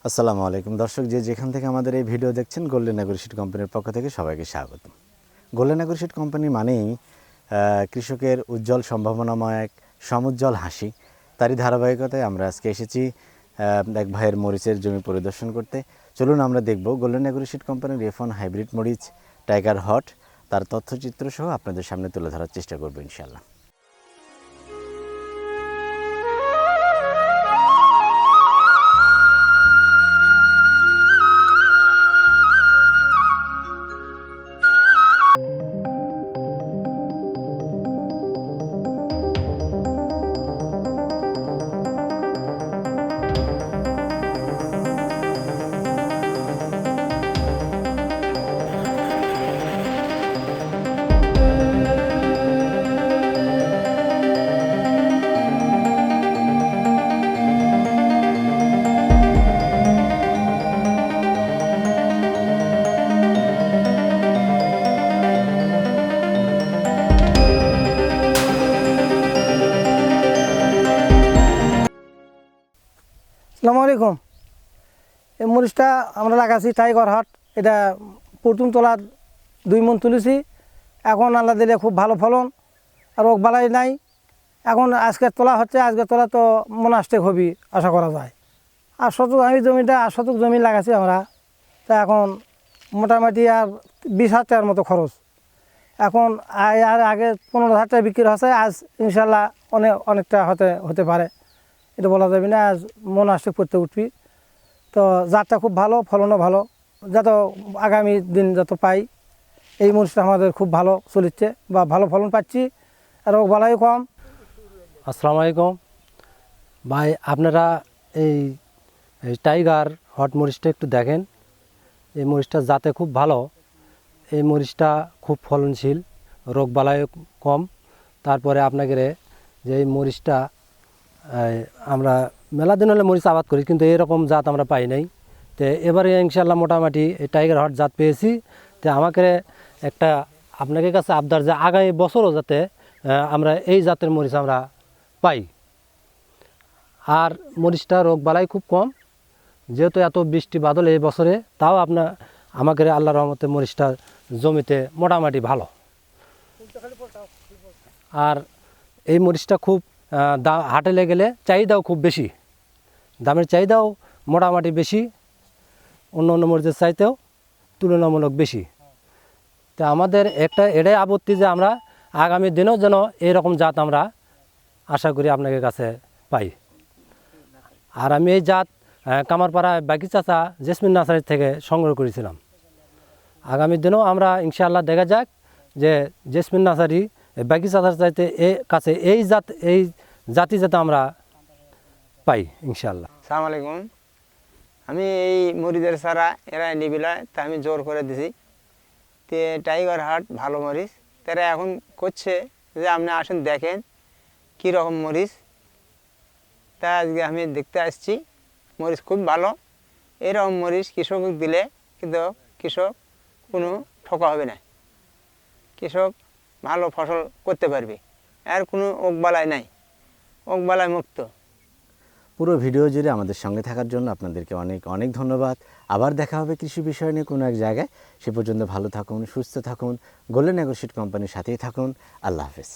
আসসালামু আলাইকুম দর্শক, যেখান থেকে আমাদের এই ভিডিও দেখছেন, গোল্ডেন অ্যাগ্রো সিড কোম্পানির পক্ষ থেকে সবাইকে স্বাগত। গোল্ডেন অ্যাগ্রো সিড কোম্পানি মানেই কৃষকের উজ্জ্বল সম্ভাবনাময় এক সমুজ্জ্বল হাসি। তারই ধারাবাহিকতায় আমরা আজকে এসেছি এক ভাইয়ের মরিচের জমি পরিদর্শন করতে। চলুন আমরা দেখব গোল্ডেন অ্যাগ্রো সিড কোম্পানির F1 হাইব্রিড মরিচ টাইগার হট, তার তথ্যচিত্র সহ আপনাদের সামনে তুলে ধরার চেষ্টা করব ইনশাআল্লাহ। আসসালামু আলাইকুম। এই মরিচটা আমরা লাগাচ্ছি টাইগার হট। এটা প্রথম তোলার 2 মণ তুলেছি। এখন আল্লাহ দিলে খুব ভালো ফলন, আর রোগ বালাই নাই। এখন আজকের তোলা হচ্ছে, আজকের তোলা তো মোনাস্টেক হবি আশা করা যায়। আর শতক আমি জমিটা 8 শতক জমি লাগাচ্ছি আমরা। তা এখন মোটামুটি আর 20,000 টাকার মতো খরচ। এখন আর আগে 15,000 টাকা বিক্রি হচ্ছে, আজ ইনশাল্লাহ অনেকটা হতে পারে, এটা বলা যাবে না। আজ মোনাস্টেক করতে উঠবি। তো জাতটা খুব ভালো, ফলনও ভালো, যত আগামী দিন যত পাই। এই মরিচটা আমাদের খুব ভালো চলিচ্ছে বা ভালো ফলন পাচ্ছি, আর রোগ বালাই কম। আসসালামু আলাইকুম ভাই, আপনারা এই টাইগার হট মরিচটা একটু দেখেন। এই মরিচটা জাতে খুব ভালো, এই মরিচটা খুব ফলনশীল, রোগ বালাই কম। তারপরে আপনাকে যে এই মরিচটা আমরা মেলা দিন হলে মরিচ আবাদ করি, কিন্তু এরকম জাত আমরা পাই নাই। তো এবারে ইনশাল্লাহ মোটামুটি এই টাইগার হট জাত পেয়েছি। তো আমাকে একটা আপনাকে কাছে আবদার যে আগামী বছরও যাতে আমরা এই জাতের মরিচ আমরা পাই। আর মরিচটা রোগ বালাই খুব কম, যেহেতু এত বৃষ্টি বাদল এই বছরে, তাও আমাকে আল্লাহ রহমতে মরিচটা জমিতে মোটামুটি ভালো। আর এই মরিচটা খুব হাটেলে গেলে চাহিদাও খুব বেশি, দামের চাহিদাও মোটামুটি বেশি, অন্য অন্য মরিচের চাইতেও তুলনামূলক বেশি। তো আমাদের এটাই আপত্তি যে আমরা আগামী দিনেও যেন এইরকম জাত আমরা আশা করি আপনাদের কাছে পাই। আর আমি এই জাত কামারপাড়ায় বাকি চাচা জেসমিন নার্সারি থেকে সংগ্রহ করেছিলাম। আগামী দিনেও আমরা ইনশাআল্লাহ দেখা যাক যে জেসমিন নার্সারি বাকি চাচার চাইতে কাছে এই জাতি যাতে আমরা পাই ইনশাআল্লাহ। আসসালামু আলাইকুম। আমি এই মরিচের সারা এরা নিবিলা, তা আমি জোর করে দিছি। তে টাইগার হাট ভালো মরিচ, তারা এখন করছে যে আপনি আসেন দেখেন কী রকম মরিচ। তা আজকে আমি দেখতে আসছি, মরিচ খুব ভালো। এরকম মরিচ কৃষক দিলে কিন্তু কৃষক কোনো ঠকা হবে না, কৃষক ভালো ফসল করতে পারবে, আর কোনো ওকবালাই নাই, ওকবালাই মুক্ত। পুরো ভিডিও জুড়ে আমাদের সঙ্গে থাকার জন্য আপনাদেরকে অনেক অনেক ধন্যবাদ। আবার দেখা হবে কৃষি বিষয় নিয়ে কোনো এক জায়গায়। সে পর্যন্ত ভালো থাকুন, সুস্থ থাকুন, গোল্ডেন অ্যাগ্রো সিড কোম্পানির সাথেই থাকুন। আল্লাহ হাফেজ।